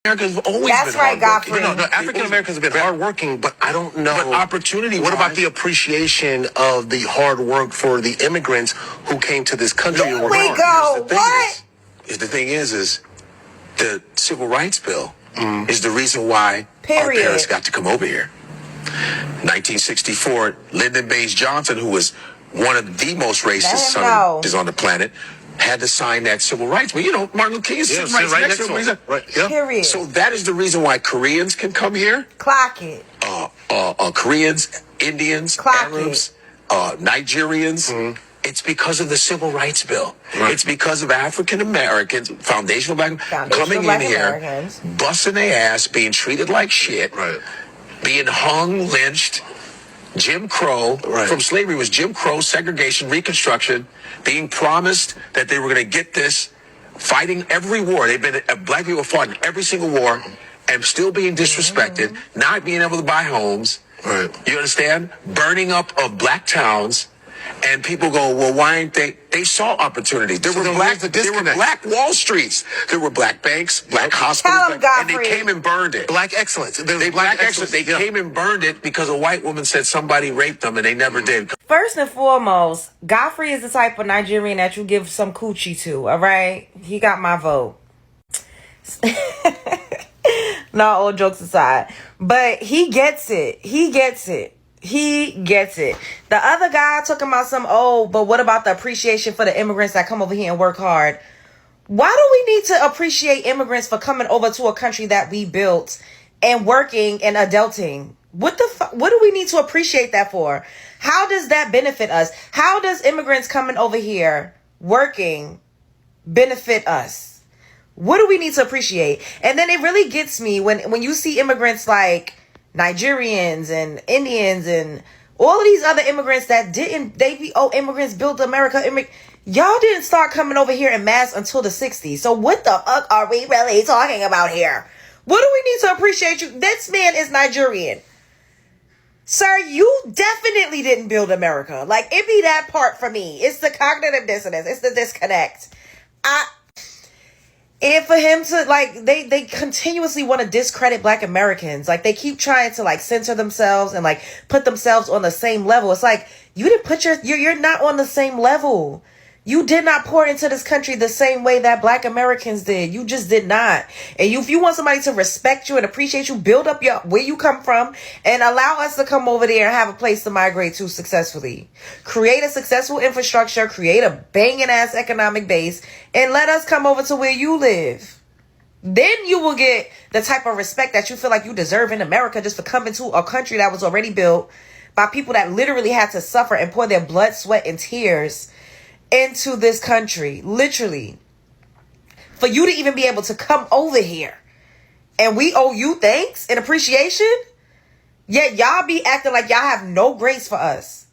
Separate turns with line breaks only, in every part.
Americans have always
That's
been
right,
hardworking.
Godfrey.
No, African Americans have been hardworking, but I don't know.
But opportunity.
What about the appreciation of the hard work for the immigrants who came to this country and worked hard?
Go. What?
The thing is the Civil Rights Bill is the reason why our
Period.
parents got to come over here. 1964, Lyndon Baines Johnson, who was one of the most racist sons on the planet, had to sign that civil rights. But Martin Luther King is sitting right next to him.
Right. Yeah.
Period.
So that is the reason why Koreans can come here.
Clock it.
Koreans, Indians, Arabs, Nigerians. It's because of the Civil Rights Bill. Right. It's because of African Americans, foundational black coming in here, busting their ass, being treated like shit, being hung, lynched. Jim Crow, from slavery was Jim Crow, segregation, Reconstruction, being promised that they were going to get this, fighting every war. Black people fought in every single war and still being disrespected, not being able to buy homes. Right. You understand? Burning up of black towns. And people go, well, why ain't they? They saw opportunities. There were black Wall Streets. There were black banks, black hospitals, and they came and burned it.
Black excellence.
They came and burned it because a white woman said somebody raped them, and they never did.
First and foremost, Godfrey is the type of Nigerian that you give some coochie to. All right, he got my vote. No, all jokes aside, but he gets it. He gets it. The other guy talking about but what about the appreciation for the immigrants that come over here and work hard? Why do we need to appreciate immigrants for coming over to a country that we built and working and adulting? What do we need to appreciate that for? How does that benefit us? How does immigrants coming over here working benefit us? What do we need to appreciate? And then it really gets me when you see immigrants like Nigerians and Indians and all of these other immigrants that immigrants built America. Y'all didn't start coming over here en masse until the 60s. So what the fuck are we really talking about here? What do we need to appreciate you? This man is Nigerian. Sir, you definitely didn't build America. Like, it be that part for me. It's the cognitive dissonance. It's the disconnect. And for him to, they continuously want to discredit Black Americans. Like, they keep trying to, censor themselves and, put themselves on the same level. It's like, you didn't put you're not on the same level. You did not pour into this country the same way that Black Americans did. You just did not. And if you want somebody to respect you and appreciate you, build up where you come from and allow us to come over there and have a place to migrate to successfully. Create a successful infrastructure, create a banging ass economic base, and let us come over to where you live. Then you will get the type of respect that you feel like you deserve in America just for coming to a country that was already built by people that literally had to suffer and pour their blood, sweat, and tears into this country, literally, for you to even be able to come over here. And we owe you thanks and appreciation. Yet y'all be acting like y'all have no grace for us.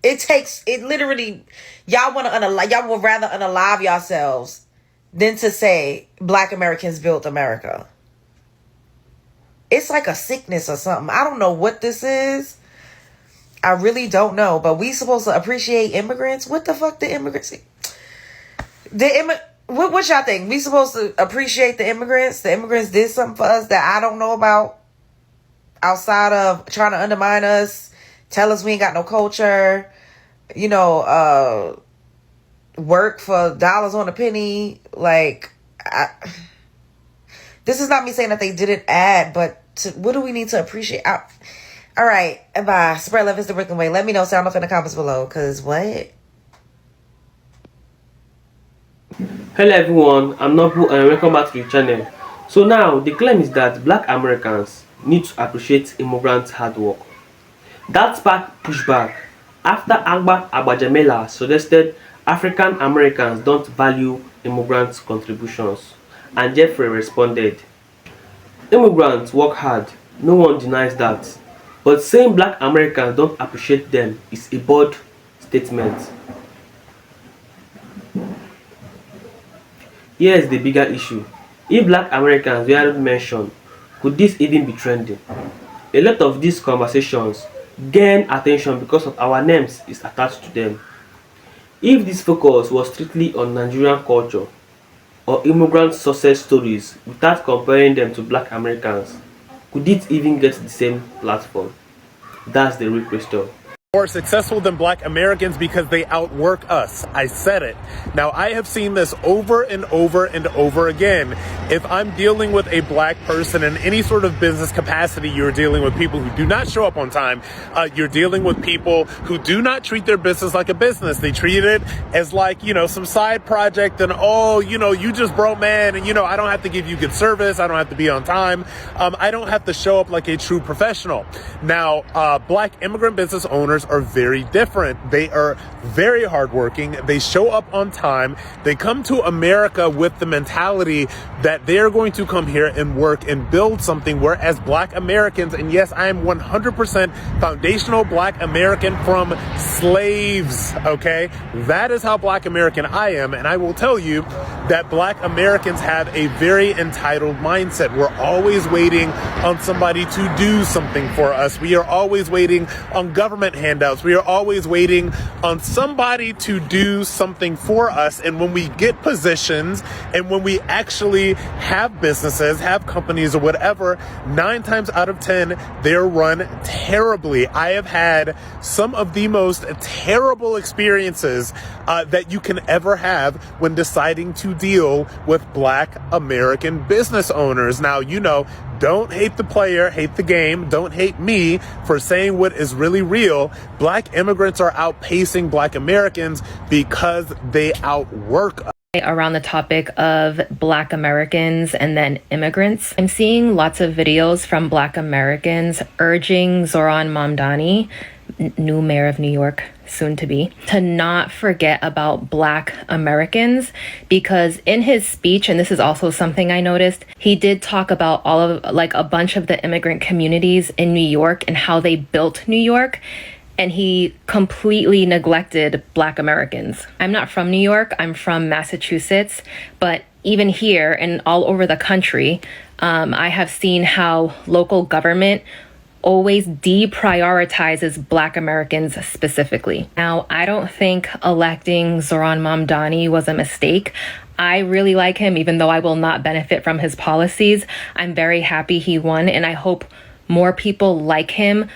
Literally, y'all would rather unalive yourselves than to say Black Americans built America. It's like a sickness or something. I don't know what this is. I really don't know, but we supposed to appreciate immigrants? What the fuck the immigrants? What y'all think? We supposed to appreciate the immigrants? The immigrants did something for us that I don't know about outside of trying to undermine us, tell us we ain't got no culture, work for dollars on a penny. This is not me saying that they didn't add, but what do we need to appreciate? All right, bye. Spread love is the Brooklyn way. Let me know. Sound off in the comments below. Because what?
Hello everyone, I'm Nobu and welcome back to the channel. So now, the claim is that Black Americans need to appreciate immigrants' hard work. That sparked pushback after Agba Agbajamela suggested African Americans don't value immigrants' contributions. And Jeffrey responded, immigrants work hard, no one denies that. But saying Black Americans don't appreciate them is a bold statement. Here's the bigger issue. If Black Americans weren't mentioned, could this even be trending? A lot of these conversations gain attention because of our names is attached to them. If this focus was strictly on Nigerian culture, or immigrant success stories without comparing them to Black Americans? Could it even get the same platform? That's the real question.
More successful than Black Americans because they outwork us. I said it. Now, I have seen this over and over and over again. If I'm dealing with a Black person in any sort of business capacity, you're dealing with people who do not show up on time. You're dealing with people who do not treat their business like a business. They treat it as like, some side project and, you just broke, man. And, I don't have to give you good service. I don't have to be on time. I don't have to show up like a true professional. Now, Black immigrant business owners are very different. They are very hardworking. They show up on time. They come to America with the mentality that they're going to come here and work and build something, whereas Black Americans, and yes, I am 100% foundational Black American from slaves, okay? That is how Black American I am, and I will tell you that Black Americans have a very entitled mindset. We're always waiting on somebody to do something for us. We are always waiting on government handouts. We are always waiting on somebody to do something for us. And when we get positions and when we actually have businesses, have companies or whatever, 9 times out of 10, they're run terribly. I have had some of the most terrible experiences that you can ever have when deciding to deal with Black American business owners. Now, don't hate the player, hate the game. Don't hate me for saying what is really real. Black immigrants are outpacing Black Americans because they outwork us.
Around the topic of Black Americans and then immigrants, I'm seeing lots of videos from Black Americans urging Zohran Mamdani, new mayor of New York, soon to be, to not forget about Black Americans, because in his speech, and this is also something I noticed, he did talk about all of a bunch of the immigrant communities in New York and how they built New York. And he completely neglected Black Americans. I'm not from New York, I'm from Massachusetts, but even here and all over the country, I have seen how local government always deprioritizes Black Americans specifically. Now, I don't think electing Zohran Mamdani was a mistake. I really like him, even though I will not benefit from his policies. I'm very happy he won, and I hope more people like him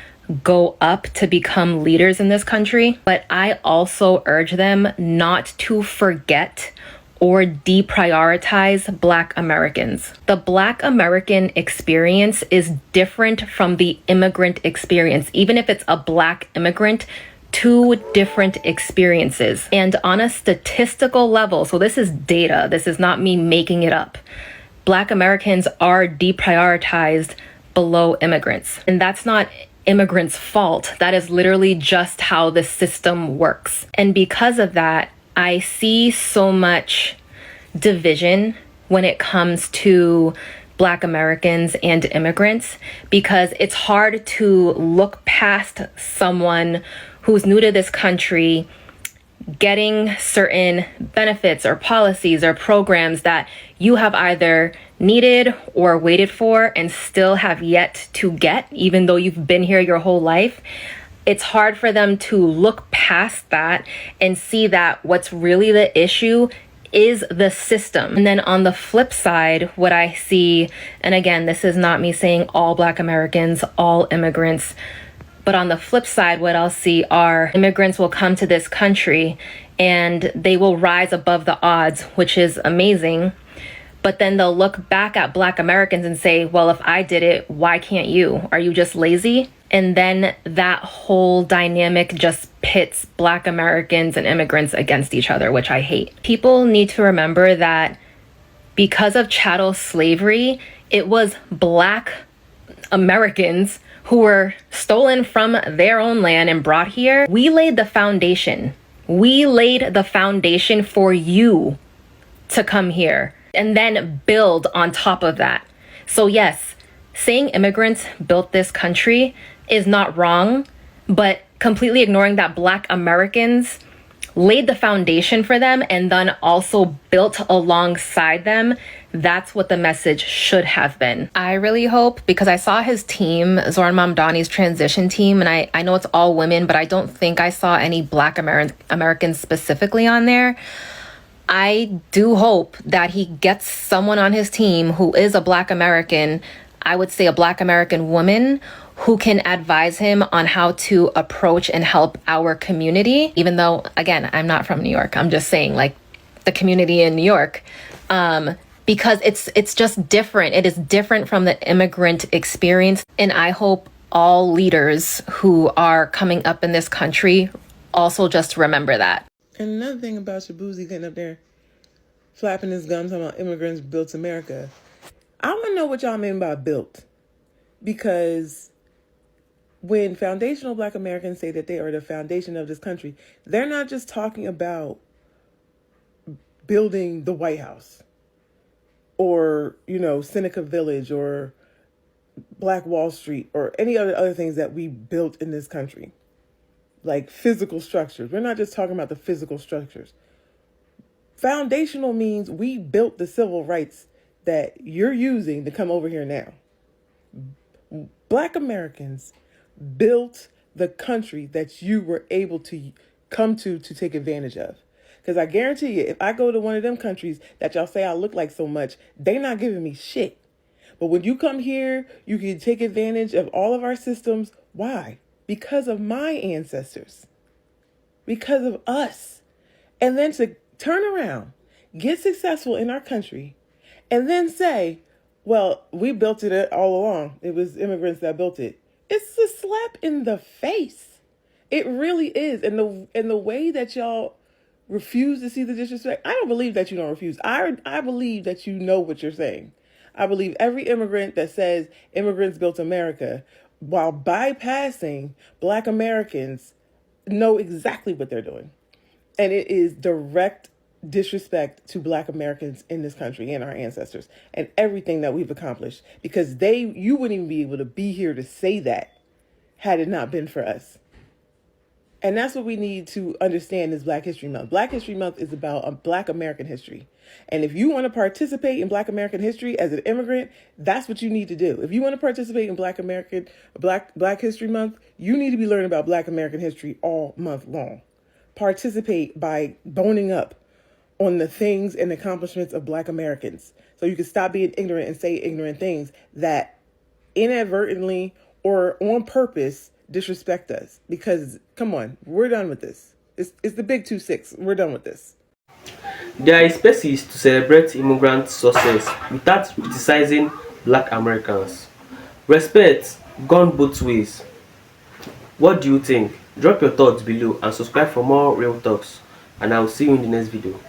go up to become leaders in this country. But I also urge them not to forget or deprioritize Black Americans. The Black American experience is different from the immigrant experience, even if it's a Black immigrant. 2 different experiences. And on a statistical level, so this is data, this is not me making it up, Black Americans are deprioritized below immigrants. And that's not immigrants' fault. That is literally just how the system works. And because of that, I see so much division when it comes to Black Americans and immigrants, because it's hard to look past someone who's new to this country getting certain benefits or policies or programs that you have either needed or waited for and still have yet to get, even though you've been here your whole life. It's hard for them to look past that and see that what's really the issue is the system. And then on the flip side, what I see, and again, this is not me saying all Black Americans, all immigrants, but on the flip side, what I'll see are immigrants will come to this country and they will rise above the odds, which is amazing. But then they'll look back at Black Americans and say, well, if I did it, why can't you? Are you just lazy? And then that whole dynamic just pits Black Americans and immigrants against each other, which I hate. People need to remember that because of chattel slavery, it was Black Americans who were stolen from their own land and brought here. We laid the foundation. We laid the foundation for you to come here and then build on top of that. So yes, saying immigrants built this country is not wrong, but completely ignoring that Black Americans laid the foundation for them and then also built alongside them, that's what the message should have been. I really hope, because I saw his team, Zohran Mamdani's transition team, and I know it's all women, but I don't think I saw any Black Americans specifically on there. I do hope that he gets someone on his team who is a Black American, I would say a Black American woman, who can advise him on how to approach and help our community. Even though, again, I'm not from New York. I'm just saying, like, the community in New York. Because it's just different. It is different from the immigrant experience. And I hope all leaders who are coming up in this country also just remember that.
And another thing about Shabuzi getting up there, flapping his gums talking about immigrants built America. I want to know what y'all mean by built. Because when foundational Black Americans say that they are the foundation of this country, they're not just talking about building the White House or, Seneca Village or Black Wall Street or any other things that we built in this country. Like physical structures. We're not just talking about the physical structures. Foundational means we built the civil rights that you're using to come over here now. Black Americans built the country that you were able to come to take advantage of. Because I guarantee you, if I go to one of them countries that y'all say I look like so much, they not giving me shit. But when you come here, you can take advantage of all of our systems. Why? Because of my ancestors, because of us. And then to turn around, get successful in our country, and then say, well, we built it all along. It was immigrants that built it. It's a slap in the face. It really is. And the way that y'all refuse to see the disrespect, I don't believe that you don't refuse. I believe that you know what you're saying. I believe every immigrant that says immigrants built America, while bypassing Black Americans, know exactly what they're doing. And it is direct disrespect to Black Americans in this country and our ancestors and everything that we've accomplished, because you wouldn't even be able to be here to say that had it not been for us. And that's what we need to understand is Black History Month. Black History Month is about Black American history. And if you want to participate in Black American history as an immigrant, that's what you need to do. If you want to participate in Black History Month, you need to be learning about Black American history all month long. Participate by boning up on the things and accomplishments of Black Americans. So you can stop being ignorant and say ignorant things that inadvertently or on purpose disrespect us. Because, come on, we're done with this. It's the big 2-6. We're done with this.
There is spaces to celebrate immigrant success without criticizing Black Americans. Respect gone both ways. What do you think? Drop your thoughts below and subscribe for more real talks. And I will see you in the next video.